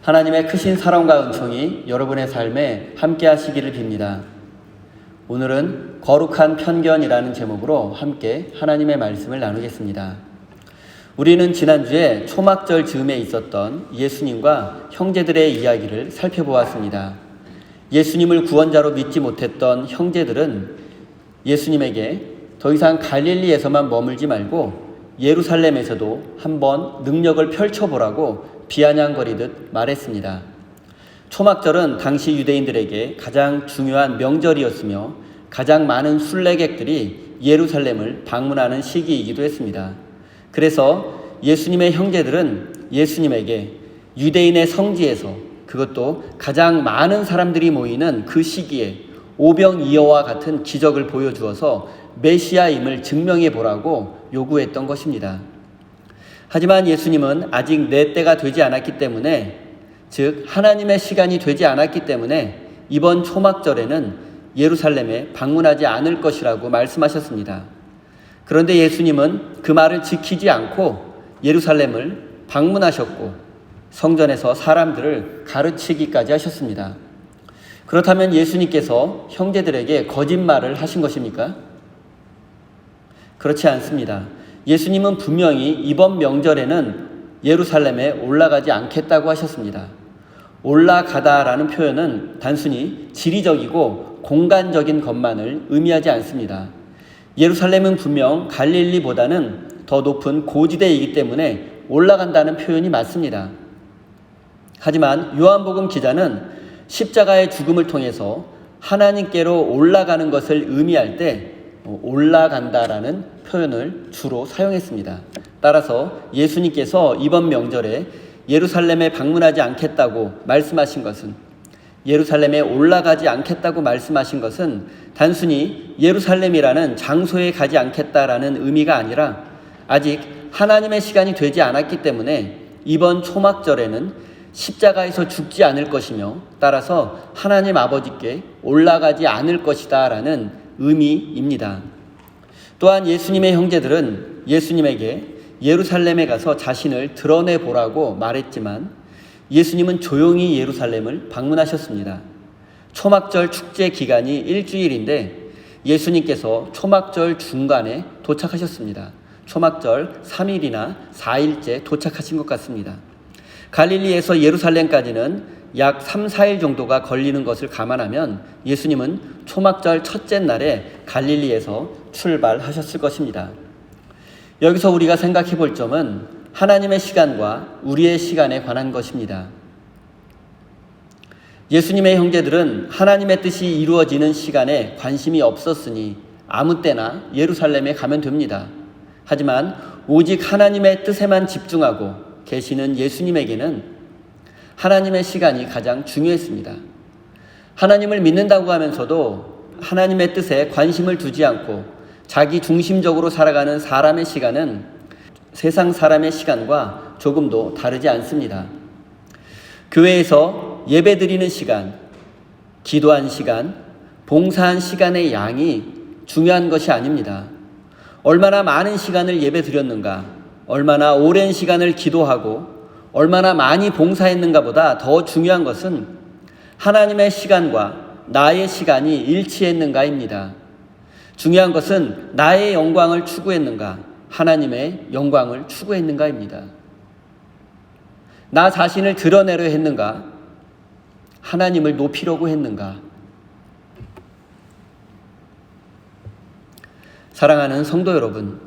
하나님의 크신 사랑과 은총이 여러분의 삶에 함께 하시기를 빕니다. 오늘은 거룩한 편견이라는 제목으로 함께 하나님의 말씀을 나누겠습니다. 우리는 지난주에 초막절 즈음에 있었던 예수님과 형제들의 이야기를 살펴보았습니다. 예수님을 구원자로 믿지 못했던 형제들은 예수님에게 더 이상 갈릴리에서만 머물지 말고 예루살렘에서도 한번 능력을 펼쳐보라고 비아냥거리듯 말했습니다. 초막절은 당시 유대인들에게 가장 중요한 명절이었으며 가장 많은 순례객들이 예루살렘을 방문하는 시기이기도 했습니다. 그래서 예수님의 형제들은 예수님에게 유대인의 성지에서, 그것도 가장 많은 사람들이 모이는 그 시기에 오병이어와 같은 기적을 보여주어서 메시아임을 증명해 보라고 요구했던 것입니다. 하지만 예수님은 아직 내 때가 되지 않았기 때문에, 즉 하나님의 시간이 되지 않았기 때문에 이번 초막절에는 예루살렘에 방문하지 않을 것이라고 말씀하셨습니다. 그런데 예수님은 그 말을 지키지 않고 예루살렘을 방문하셨고 성전에서 사람들을 가르치기까지 하셨습니다. 그렇다면 예수님께서 형제들에게 거짓말을 하신 것입니까? 그렇지 않습니다. 예수님은 분명히 이번 명절에는 예루살렘에 올라가지 않겠다고 하셨습니다. 올라가다라는 표현은 단순히 지리적이고 공간적인 것만을 의미하지 않습니다. 예루살렘은 분명 갈릴리보다는 더 높은 고지대이기 때문에 올라간다는 표현이 맞습니다. 하지만 요한복음 기자는 십자가의 죽음을 통해서 하나님께로 올라가는 것을 의미할 때 올라간다라는 표현을 주로 사용했습니다. 따라서 예수님께서 이번 명절에 예루살렘에 방문하지 않겠다고 말씀하신 것은, 예루살렘에 올라가지 않겠다고 말씀하신 것은 단순히 예루살렘이라는 장소에 가지 않겠다라는 의미가 아니라 아직 하나님의 시간이 되지 않았기 때문에 이번 초막절에는 십자가에서 죽지 않을 것이며 따라서 하나님 아버지께 올라가지 않을 것이다 라는 의미입니다. 또한 예수님의 형제들은 예수님에게 예루살렘에 가서 자신을 드러내보라고 말했지만 예수님은 조용히 예루살렘을 방문하셨습니다. 초막절 축제 기간이 일주일인데 예수님께서 초막절 중간에 도착하셨습니다. 초막절 3일이나 4일째 도착하신 것 같습니다. 갈릴리에서 예루살렘까지는 약 3, 4일 정도가 걸리는 것을 감안하면 예수님은 초막절 첫째 날에 갈릴리에서 출발하셨을 것입니다. 여기서 우리가 생각해 볼 점은 하나님의 시간과 우리의 시간에 관한 것입니다. 예수님의 형제들은 하나님의 뜻이 이루어지는 시간에 관심이 없었으니 아무 때나 예루살렘에 가면 됩니다. 하지만 오직 하나님의 뜻에만 집중하고 계시는 예수님에게는 하나님의 시간이 가장 중요했습니다. 하나님을 믿는다고 하면서도 하나님의 뜻에 관심을 두지 않고 자기 중심적으로 살아가는 사람의 시간은 세상 사람의 시간과 조금도 다르지 않습니다. 교회에서 예배드리는 시간, 기도한 시간, 봉사한 시간의 양이 중요한 것이 아닙니다. 얼마나 많은 시간을 예배드렸는가, 얼마나 오랜 시간을 기도하고 얼마나 많이 봉사했는가 보다 더 중요한 것은 하나님의 시간과 나의 시간이 일치했는가입니다. 중요한 것은 나의 영광을 추구했는가, 하나님의 영광을 추구했는가입니다. 나 자신을 드러내려 했는가, 하나님을 높이려고 했는가. 사랑하는 성도 여러분,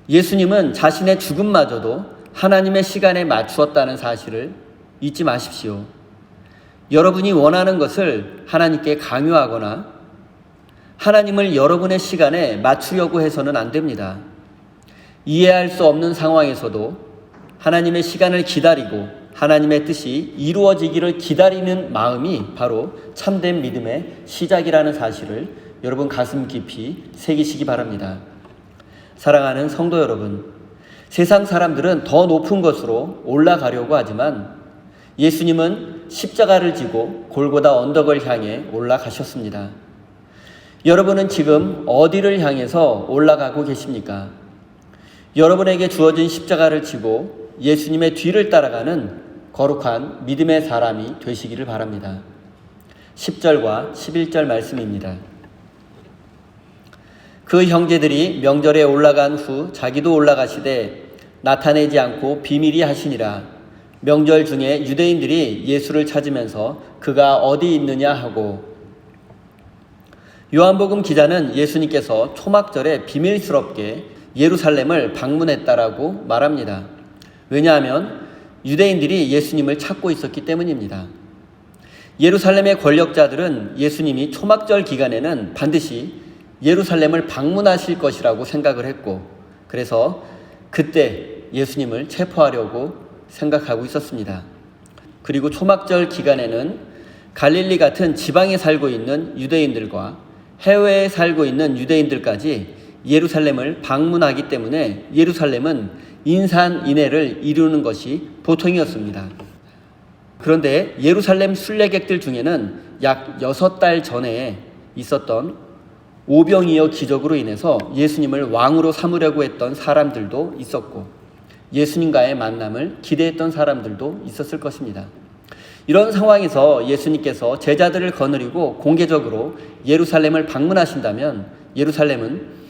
예수님은 자신의 죽음마저도 하나님의 시간에 맞추었다는 사실을 잊지 마십시오. 여러분이 원하는 것을 하나님께 강요하거나 하나님을 여러분의 시간에 맞추려고 해서는 안 됩니다. 이해할 수 없는 상황에서도 하나님의 시간을 기다리고 하나님의 뜻이 이루어지기를 기다리는 마음이 바로 참된 믿음의 시작이라는 사실을 여러분 가슴 깊이 새기시기 바랍니다. 사랑하는 성도 여러분, 세상 사람들은 더 높은 곳으로 올라가려고 하지만 예수님은 십자가를 지고 골고다 언덕을 향해 올라가셨습니다. 여러분은 지금 어디를 향해서 올라가고 계십니까? 여러분에게 주어진 십자가를 지고 예수님의 뒤를 따라가는 거룩한 믿음의 사람이 되시기를 바랍니다. 10절과 11절 말씀입니다. 그 형제들이 명절에 올라간 후 자기도 올라가시되 나타내지 않고 비밀히 하시니라. 명절 중에 유대인들이 예수를 찾으면서 그가 어디 있느냐 하고. 요한복음 기자는 예수님께서 초막절에 비밀스럽게 예루살렘을 방문했다라고 말합니다. 왜냐하면 유대인들이 예수님을 찾고 있었기 때문입니다. 예루살렘의 권력자들은 예수님이 초막절 기간에는 반드시 예루살렘을 방문하실 것이라고 생각을 했고, 그래서 그때 예수님을 체포하려고 생각하고 있었습니다. 그리고 초막절 기간에는 갈릴리 같은 지방에 살고 있는 유대인들과 해외에 살고 있는 유대인들까지 예루살렘을 방문하기 때문에 예루살렘은 인산인해를 이루는 것이 보통이었습니다. 그런데 예루살렘 순례객들 중에는 약 6달 전에 있었던 오병이어 기적으로 인해서 예수님을 왕으로 삼으려고 했던 사람들도 있었고, 예수님과의 만남을 기대했던 사람들도 있었을 것입니다. 이런 상황에서 예수님께서 제자들을 거느리고 공개적으로 예루살렘을 방문하신다면 예루살렘은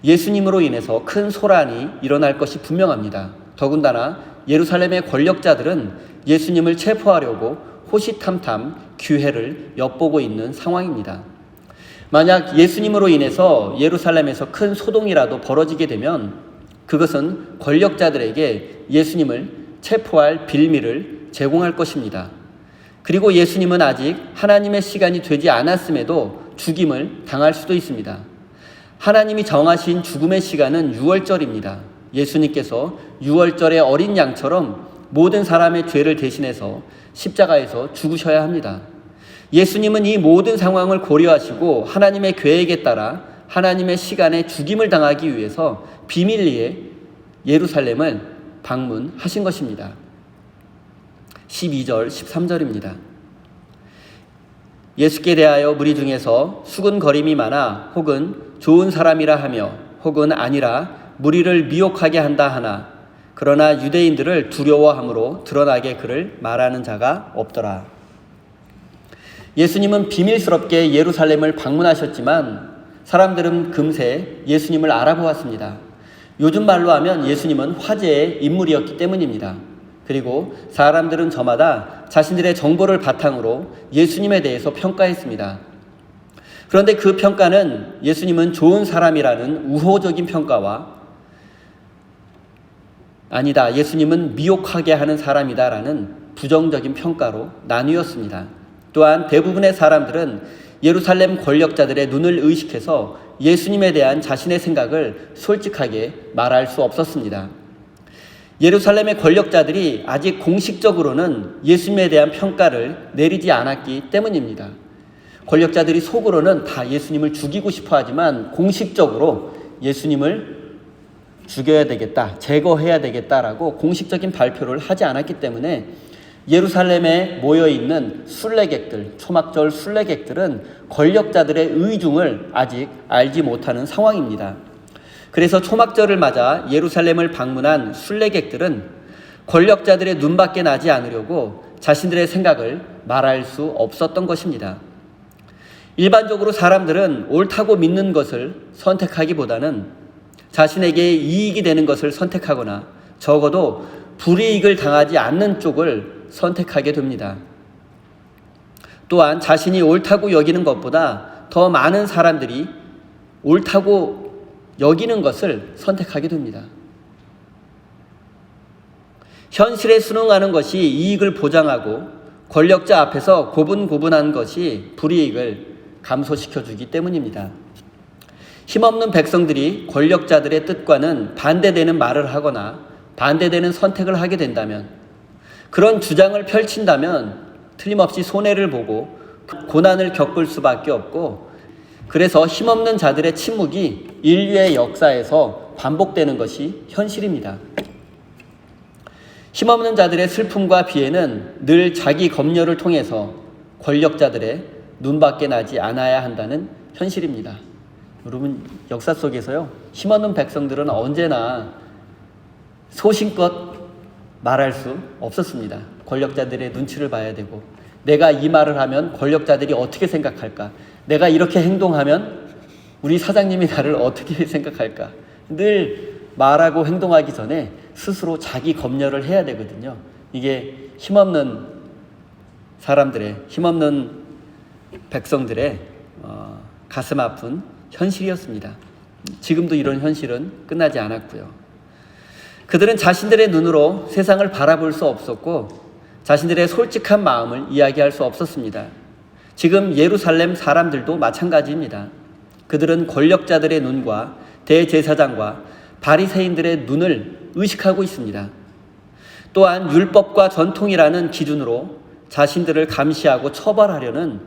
예수님으로 인해서 큰 소란이 일어날 것이 분명합니다. 더군다나 예루살렘의 권력자들은 예수님을 체포하려고 호시탐탐 기회를 엿보고 있는 상황입니다. 만약 예수님으로 인해서 예루살렘에서 큰 소동이라도 벌어지게 되면 그것은 권력자들에게 예수님을 체포할 빌미를 제공할 것입니다. 그리고 예수님은 아직 하나님의 시간이 되지 않았음에도 죽임을 당할 수도 있습니다. 하나님이 정하신 죽음의 시간은 유월절입니다. 예수님께서 유월절의 어린 양처럼 모든 사람의 죄를 대신해서 십자가에서 죽으셔야 합니다. 예수님은 이 모든 상황을 고려하시고 하나님의 계획에 따라 하나님의 시간에 죽임을 당하기 위해서 비밀리에 예루살렘을 방문하신 것입니다. 12절, 13절입니다. 예수께 대하여 무리 중에서 수군거림이 많아 혹은 좋은 사람이라 하며 혹은 아니라 무리를 미혹하게 한다 하나 그러나 유대인들을 두려워함으로 드러나게 그를 말하는 자가 없더라. 예수님은 비밀스럽게 예루살렘을 방문하셨지만 사람들은 금세 예수님을 알아보았습니다. 요즘 말로 하면 예수님은 화제의 인물이었기 때문입니다. 그리고 사람들은 저마다 자신들의 정보를 바탕으로 예수님에 대해서 평가했습니다. 그런데 그 평가는 예수님은 좋은 사람이라는 우호적인 평가와 아니다, 예수님은 미혹하게 하는 사람이다라는 부정적인 평가로 나뉘었습니다. 또한 대부분의 사람들은 예루살렘 권력자들의 눈을 의식해서 예수님에 대한 자신의 생각을 솔직하게 말할 수 없었습니다. 예루살렘의 권력자들이 아직 공식적으로는 예수님에 대한 평가를 내리지 않았기 때문입니다. 권력자들이 속으로는 다 예수님을 죽이고 싶어 하지만 공식적으로 예수님을 죽여야 되겠다, 제거해야 되겠다라고 공식적인 발표를 하지 않았기 때문에 예루살렘에 모여있는 순례객들, 초막절 순례객들은 권력자들의 의중을 아직 알지 못하는 상황입니다. 그래서 초막절을 맞아 예루살렘을 방문한 순례객들은 권력자들의 눈밖에 나지 않으려고 자신들의 생각을 말할 수 없었던 것입니다. 일반적으로 사람들은 옳다고 믿는 것을 선택하기보다는 자신에게 이익이 되는 것을 선택하거나 적어도 불이익을 당하지 않는 쪽을 선택하게 됩니다. 또한 자신이 옳다고 여기는 것보다 더 많은 사람들이 옳다고 여기는 것을 선택하게 됩니다. 현실에 순응하는 것이 이익을 보장하고 권력자 앞에서 고분고분한 것이 불이익을 감소시켜주기 때문입니다. 힘없는 백성들이 권력자들의 뜻과는 반대되는 말을 하거나 반대되는 선택을 하게 된다면, 그런 주장을 펼친다면 틀림없이 손해를 보고 고난을 겪을 수밖에 없고, 그래서 힘없는 자들의 침묵이 인류의 역사에서 반복되는 것이 현실입니다. 힘없는 자들의 슬픔과 비애는 늘 자기 검열을 통해서 권력자들의 눈밖에 나지 않아야 한다는 현실입니다. 여러분, 역사 속에서요, 힘없는 백성들은 언제나 소신껏 말할 수 없었습니다. 권력자들의 눈치를 봐야 되고, 내가 이 말을 하면 권력자들이 어떻게 생각할까? 내가 이렇게 행동하면 우리 사장님이 나를 어떻게 생각할까? 늘 말하고 행동하기 전에 스스로 자기 검열을 해야 되거든요. 이게 힘없는 사람들의, 힘없는 백성들의 가슴 아픈 현실이었습니다. 지금도 이런 현실은 끝나지 않았고요. 그들은 자신들의 눈으로 세상을 바라볼 수 없었고 자신들의 솔직한 마음을 이야기할 수 없었습니다. 지금 예루살렘 사람들도 마찬가지입니다. 그들은 권력자들의 눈과 대제사장과 바리새인들의 눈을 의식하고 있습니다. 또한 율법과 전통이라는 기준으로 자신들을 감시하고 처벌하려는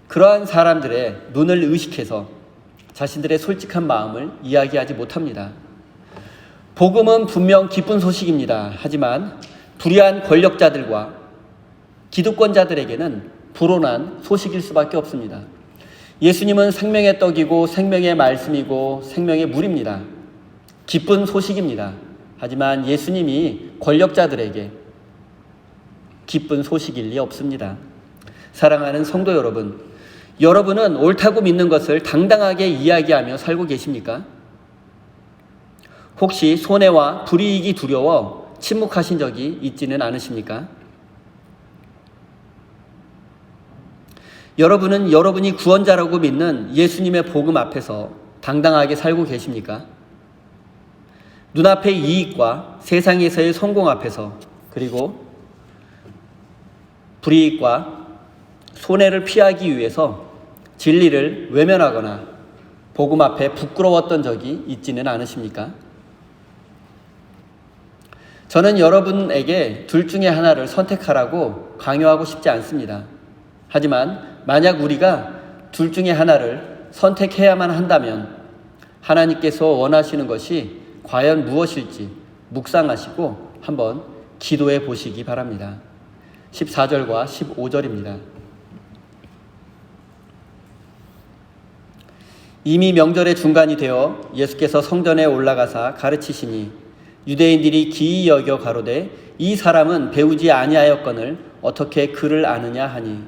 그러한 사람들의 눈을 의식해서 자신들의 솔직한 마음을 이야기하지 못합니다. 복음은 분명 기쁜 소식입니다. 하지만 불의한 권력자들과 기득권자들에게는 불온한 소식일 수밖에 없습니다. 예수님은 생명의 떡이고 생명의 말씀이고 생명의 물입니다. 기쁜 소식입니다. 하지만 예수님이 권력자들에게 기쁜 소식일 리 없습니다. 사랑하는 성도 여러분, 여러분은 옳다고 믿는 것을 당당하게 이야기하며 살고 계십니까? 혹시 손해와 불이익이 두려워 침묵하신 적이 있지는 않으십니까? 여러분은 여러분이 구원자라고 믿는 예수님의 복음 앞에서 당당하게 살고 계십니까? 눈앞의 이익과 세상에서의 성공 앞에서, 그리고 불이익과 손해를 피하기 위해서 진리를 외면하거나 복음 앞에 부끄러웠던 적이 있지는 않으십니까? 저는 여러분에게 둘 중에 하나를 선택하라고 강요하고 싶지 않습니다. 하지만 만약 우리가 둘 중에 하나를 선택해야만 한다면 하나님께서 원하시는 것이 과연 무엇일지 묵상하시고 한번 기도해 보시기 바랍니다. 14절과 15절입니다. 이미 명절의 중간이 되어 예수께서 성전에 올라가사 가르치시니 유대인들이 기이 여겨 가로되 이 사람은 배우지 아니하였거늘 어떻게 그를 아느냐 하니.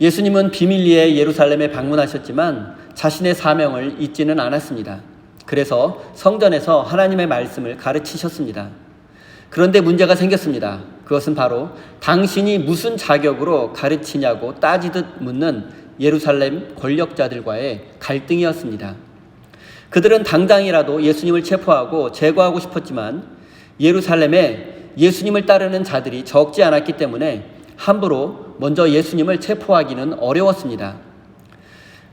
예수님은 비밀리에 예루살렘에 방문하셨지만 자신의 사명을 잊지는 않았습니다. 그래서 성전에서 하나님의 말씀을 가르치셨습니다. 그런데 문제가 생겼습니다. 그것은 바로 당신이 무슨 자격으로 가르치냐고 따지듯 묻는 예루살렘 권력자들과의 갈등이었습니다. 그들은 당장이라도 예수님을 체포하고 제거하고 싶었지만 예루살렘에 예수님을 따르는 자들이 적지 않았기 때문에 함부로 먼저 예수님을 체포하기는 어려웠습니다.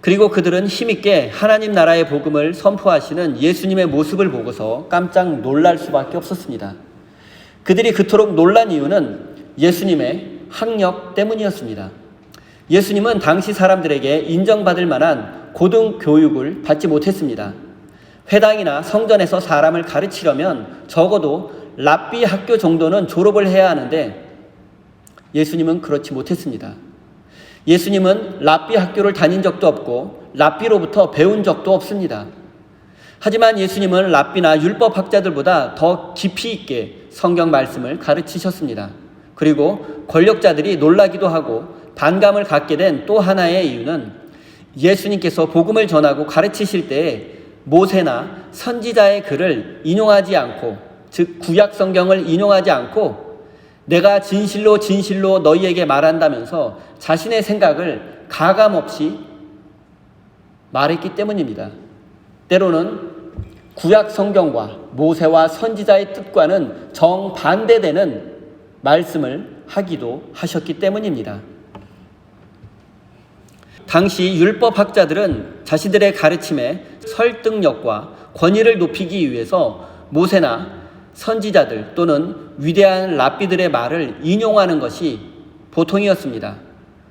그리고 그들은 힘있게 하나님 나라의 복음을 선포하시는 예수님의 모습을 보고서 깜짝 놀랄 수밖에 없었습니다. 그들이 그토록 놀란 이유는 예수님의 학력 때문이었습니다. 예수님은 당시 사람들에게 인정받을 만한 고등교육을 받지 못했습니다. 회당이나 성전에서 사람을 가르치려면 적어도 랍비 학교 정도는 졸업을 해야 하는데 예수님은 그렇지 못했습니다. 예수님은 랍비 학교를 다닌 적도 없고 랍비로부터 배운 적도 없습니다. 하지만 예수님은 랍비나 율법학자들보다 더 깊이 있게 성경 말씀을 가르치셨습니다. 그리고 권력자들이 놀라기도 하고 반감을 갖게 된 또 하나의 이유는 예수님께서 복음을 전하고 가르치실 때에 모세나 선지자의 글을 인용하지 않고, 즉 구약 성경을 인용하지 않고 내가 진실로 진실로 너희에게 말한다면서 자신의 생각을 가감없이 말했기 때문입니다. 때로는 구약 성경과 모세와 선지자의 뜻과는 정반대되는 말씀을 하기도 하셨기 때문입니다. 당시 율법학자들은 자신들의 가르침에 설득력과 권위를 높이기 위해서 모세나 선지자들 또는 위대한 랍비들의 말을 인용하는 것이 보통이었습니다.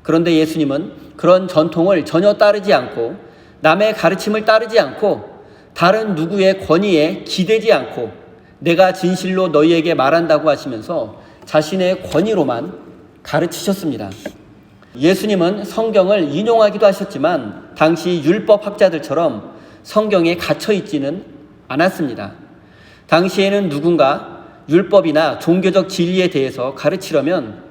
그런데 예수님은 그런 전통을 전혀 따르지 않고 남의 가르침을 따르지 않고 다른 누구의 권위에 기대지 않고 내가 진실로 너희에게 말한다고 하시면서 자신의 권위로만 가르치셨습니다. 예수님은 성경을 인용하기도 하셨지만 당시 율법학자들처럼 성경에 갇혀 있지는 않았습니다. 당시에는 누군가 율법이나 종교적 진리에 대해서 가르치려면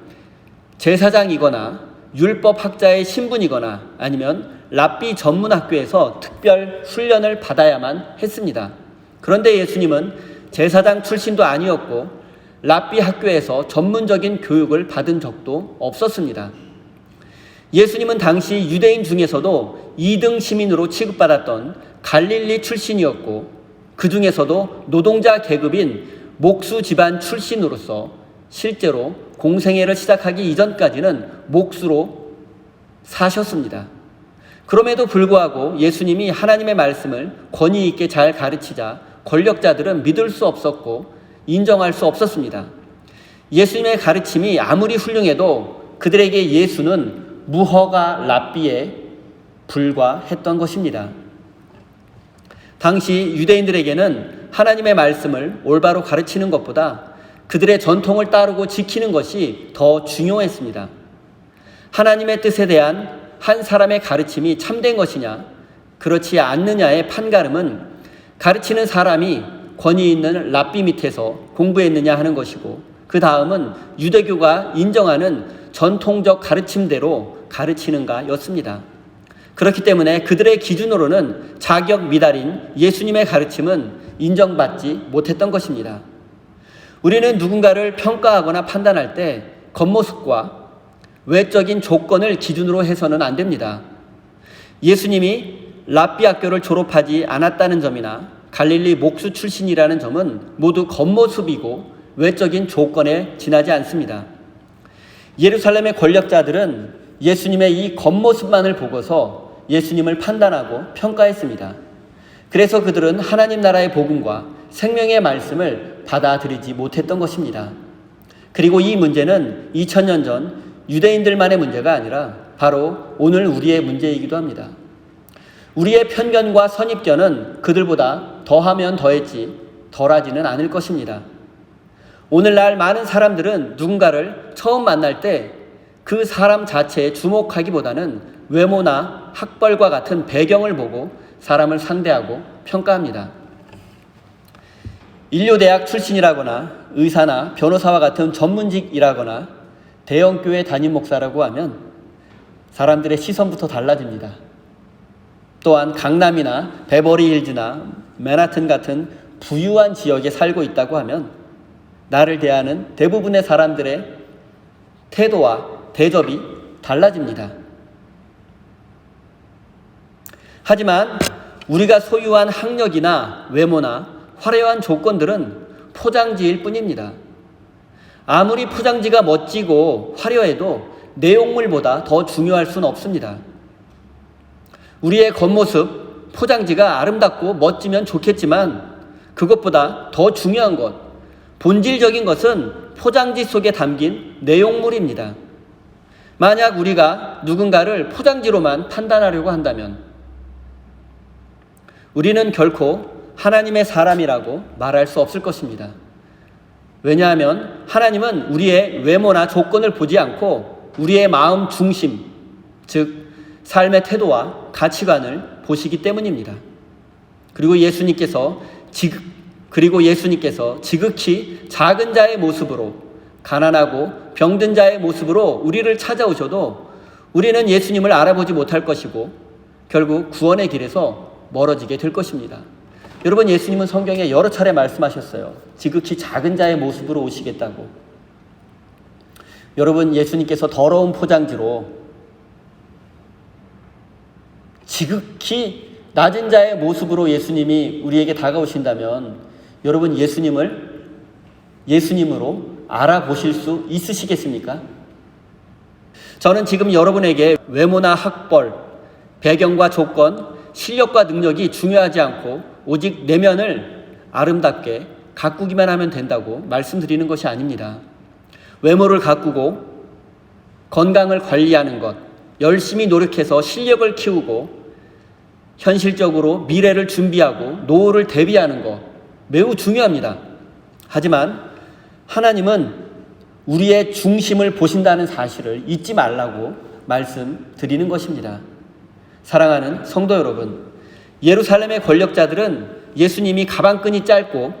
제사장이거나 율법학자의 신분이거나 아니면 랍비 전문 학교에서 특별 훈련을 받아야만 했습니다. 그런데 예수님은 제사장 출신도 아니었고 랍비 학교에서 전문적인 교육을 받은 적도 없었습니다. 예수님은 당시 유대인 중에서도 2등 시민으로 취급받았던 갈릴리 출신이었고 그 중에서도 노동자 계급인 목수 집안 출신으로서 실제로 공생애를 시작하기 이전까지는 목수로 사셨습니다. 그럼에도 불구하고 예수님이 하나님의 말씀을 권위 있게 잘 가르치자 권력자들은 믿을 수 없었고 인정할 수 없었습니다. 예수님의 가르침이 아무리 훌륭해도 그들에게 예수는 무허가 랍비에 불과했던 것입니다. 당시 유대인들에게는 하나님의 말씀을 올바로 가르치는 것보다 그들의 전통을 따르고 지키는 것이 더 중요했습니다. 하나님의 뜻에 대한 한 사람의 가르침이 참된 것이냐, 그렇지 않느냐의 판가름은 가르치는 사람이 권위 있는 랍비 밑에서 공부했느냐 하는 것이고, 그 다음은 유대교가 인정하는 전통적 가르침대로 가르치는가 였습니다. 그렇기 때문에 그들의 기준으로는 자격 미달인 예수님의 가르침은 인정받지 못했던 것입니다. 우리는 누군가를 평가하거나 판단할 때 겉모습과 외적인 조건을 기준으로 해서는 안 됩니다. 예수님이 랍비 학교를 졸업하지 않았다는 점이나 갈릴리 목수 출신이라는 점은 모두 겉모습이고 외적인 조건에 지나지 않습니다. 예루살렘의 권력자들은 예수님의 이 겉모습만을 보고서 예수님을 판단하고 평가했습니다. 그래서 그들은 하나님 나라의 복음과 생명의 말씀을 받아들이지 못했던 것입니다. 그리고 이 문제는 2000년 전 유대인들만의 문제가 아니라 바로 오늘 우리의 문제이기도 합니다. 우리의 편견과 선입견은 그들보다 더하면 더했지 덜하지는 않을 것입니다. 오늘날 많은 사람들은 누군가를 처음 만날 때 그 사람 자체에 주목하기보다는 외모나 학벌과 같은 배경을 보고 사람을 상대하고 평가합니다. 인류대학 출신이라거나 의사나 변호사와 같은 전문직이라거나 대형교회 담임 목사라고 하면 사람들의 시선부터 달라집니다. 또한 강남이나 베버리힐즈나 맨하튼 같은 부유한 지역에 살고 있다고 하면 나를 대하는 대부분의 사람들의 태도와 대접이 달라집니다. 하지만 우리가 소유한 학력이나 외모나 화려한 조건들은 포장지일 뿐입니다. 아무리 포장지가 멋지고 화려해도 내용물보다 더 중요할 수는 없습니다. 우리의 겉모습, 포장지가 아름답고 멋지면 좋겠지만 그것보다 더 중요한 것, 본질적인 것은 포장지 속에 담긴 내용물입니다. 만약 우리가 누군가를 포장지로만 판단하려고 한다면 우리는 결코 하나님의 사람이라고 말할 수 없을 것입니다. 왜냐하면 하나님은 우리의 외모나 조건을 보지 않고 우리의 마음 중심, 즉 삶의 태도와 가치관을 보시기 때문입니다. 그리고 예수님께서 지극히 작은 자의 모습으로, 가난하고 병든 자의 모습으로 우리를 찾아오셔도 우리는 예수님을 알아보지 못할 것이고 결국 구원의 길에서 멀어지게 될 것입니다. 여러분, 예수님은 성경에 여러 차례 말씀하셨어요. 지극히 작은 자의 모습으로 오시겠다고. 여러분, 예수님께서 더러운 포장지로 지극히 낮은 자의 모습으로 예수님이 우리에게 다가오신다면 여러분, 예수님으로 알아보실 수 있으시겠습니까? 저는 지금 여러분에게 외모나 학벌, 배경과 조건, 실력과 능력이 중요하지 않고 오직 내면을 아름답게 가꾸기만 하면 된다고 말씀드리는 것이 아닙니다. 외모를 가꾸고 건강을 관리하는 것, 열심히 노력해서 실력을 키우고 현실적으로 미래를 준비하고 노후를 대비하는 것 매우 중요합니다. 하지만 하나님은 우리의 중심을 보신다는 사실을 잊지 말라고 말씀드리는 것입니다. 사랑하는 성도 여러분, 예루살렘의 권력자들은 예수님이 가방끈이 짧고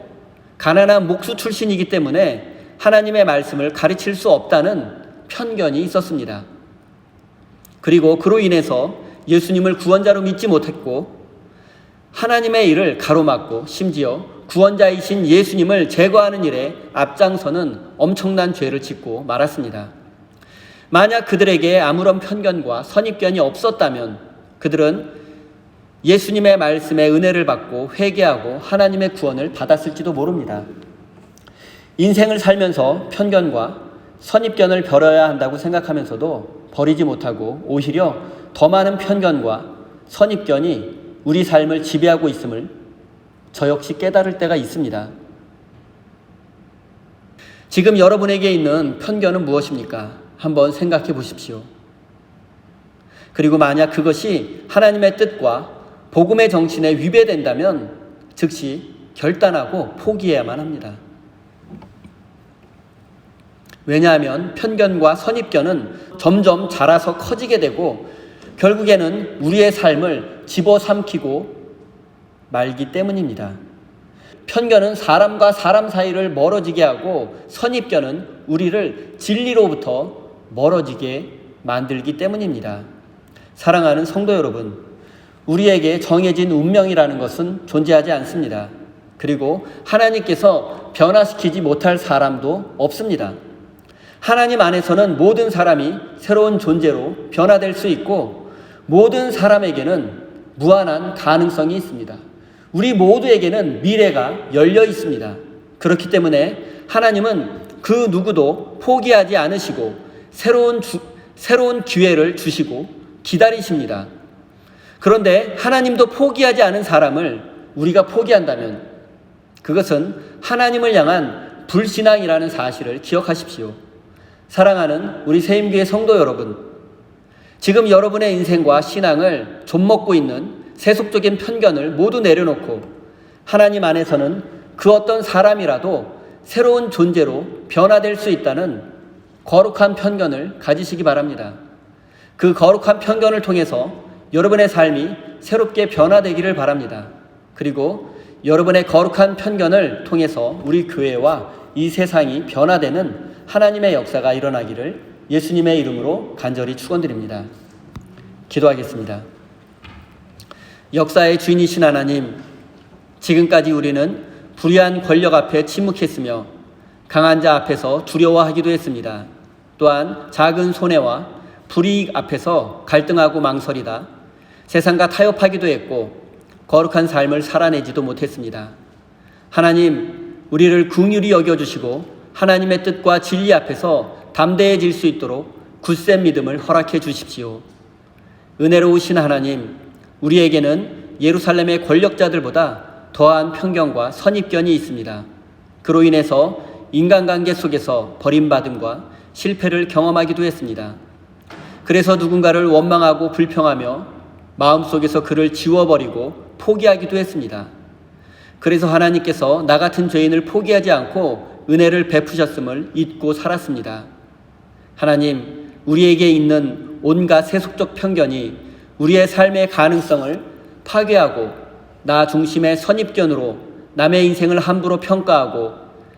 가난한 목수 출신이기 때문에 하나님의 말씀을 가르칠 수 없다는 편견이 있었습니다. 그리고 그로 인해서 예수님을 구원자로 믿지 못했고 하나님의 일을 가로막고 심지어 구원자이신 예수님을 제거하는 일에 앞장서는 엄청난 죄를 짓고 말았습니다. 만약 그들에게 아무런 편견과 선입견이 없었다면 그들은 예수님의 말씀에 은혜를 받고 회개하고 하나님의 구원을 받았을지도 모릅니다. 인생을 살면서 편견과 선입견을 버려야 한다고 생각하면서도 버리지 못하고 오히려 더 많은 편견과 선입견이 우리 삶을 지배하고 있음을 저 역시 깨달을 때가 있습니다. 지금 여러분에게 있는 편견은 무엇입니까? 한번 생각해 보십시오. 그리고 만약 그것이 하나님의 뜻과 복음의 정신에 위배된다면 즉시 결단하고 포기해야만 합니다. 왜냐하면 편견과 선입견은 점점 자라서 커지게 되고 결국에는 우리의 삶을 집어삼키고 말기 때문입니다. 편견은 사람과 사람 사이를 멀어지게 하고 선입견은 우리를 진리로부터 멀어지게 만들기 때문입니다. 사랑하는 성도 여러분, 우리에게 정해진 운명이라는 것은 존재하지 않습니다. 그리고 하나님께서 변화시키지 못할 사람도 없습니다. 하나님 안에서는 모든 사람이 새로운 존재로 변화될 수 있고 모든 사람에게는 무한한 가능성이 있습니다. 우리 모두에게는 미래가 열려 있습니다. 그렇기 때문에 하나님은 그 누구도 포기하지 않으시고 새로운 기회를 주시고 기다리십니다. 그런데 하나님도 포기하지 않은 사람을 우리가 포기한다면 그것은 하나님을 향한 불신앙이라는 사실을 기억하십시오. 사랑하는 우리 세임교회 성도 여러분, 지금 여러분의 인생과 신앙을 좀먹고 있는 세속적인 편견을 모두 내려놓고 하나님 안에서는 그 어떤 사람이라도 새로운 존재로 변화될 수 있다는 거룩한 편견을 가지시기 바랍니다. 그 거룩한 편견을 통해서 여러분의 삶이 새롭게 변화되기를 바랍니다. 그리고 여러분의 거룩한 편견을 통해서 우리 교회와 이 세상이 변화되는 하나님의 역사가 일어나기를 예수님의 이름으로 간절히 축원드립니다. 기도하겠습니다. 역사의 주인이신 하나님, 지금까지 우리는 불의한 권력 앞에 침묵했으며 강한 자 앞에서 두려워하기도 했습니다. 또한 작은 손해와 불이익 앞에서 갈등하고 망설이다 세상과 타협하기도 했고 거룩한 삶을 살아내지도 못했습니다. 하나님, 우리를 긍휼히 여겨주시고 하나님의 뜻과 진리 앞에서 담대해질 수 있도록 굳센 믿음을 허락해 주십시오. 은혜로우신 하나님, 우리에게는 예루살렘의 권력자들보다 더한 편견과 선입견이 있습니다. 그로 인해서 인간관계 속에서 버림받음과 실패를 경험하기도 했습니다. 그래서 누군가를 원망하고 불평하며 마음속에서 그를 지워버리고 포기하기도 했습니다. 그래서 하나님께서 나 같은 죄인을 포기하지 않고 은혜를 베푸셨음을 잊고 살았습니다. 하나님, 우리에게 있는 온갖 세속적 편견이 우리의 삶의 가능성을 파괴하고 나 중심의 선입견으로 남의 인생을 함부로 평가하고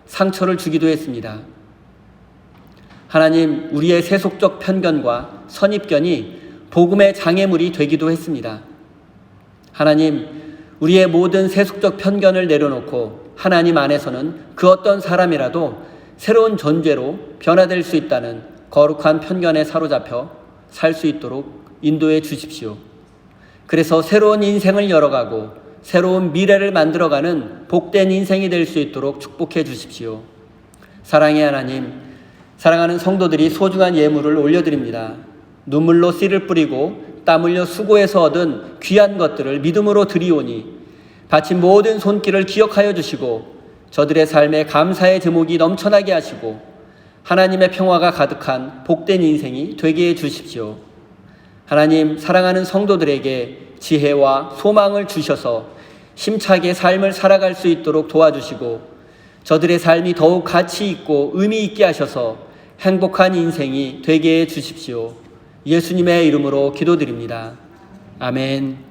상처를 주기도 했습니다. 하나님, 우리의 세속적 편견과 선입견이 복음의 장애물이 되기도 했습니다. 하나님, 우리의 모든 세속적 편견을 내려놓고 하나님 안에서는 그 어떤 사람이라도 새로운 존재로 변화될 수 있다는 거룩한 편견에 사로잡혀 살 수 있도록 인도해 주십시오. 그래서 새로운 인생을 열어가고 새로운 미래를 만들어가는 복된 인생이 될 수 있도록 축복해 주십시오. 사랑의 하나님, 사랑하는 성도들이 소중한 예물을 올려드립니다. 눈물로 씨를 뿌리고 땀 흘려 수고해서 얻은 귀한 것들을 믿음으로 드리오니 바친 모든 손길을 기억하여 주시고 저들의 삶에 감사의 제목이 넘쳐나게 하시고 하나님의 평화가 가득한 복된 인생이 되게 해 주십시오. 하나님, 사랑하는 성도들에게 지혜와 소망을 주셔서 힘차게 삶을 살아갈 수 있도록 도와주시고 저들의 삶이 더욱 가치 있고 의미 있게 하셔서 행복한 인생이 되게 해 주십시오. 예수님의 이름으로 기도드립니다. 아멘.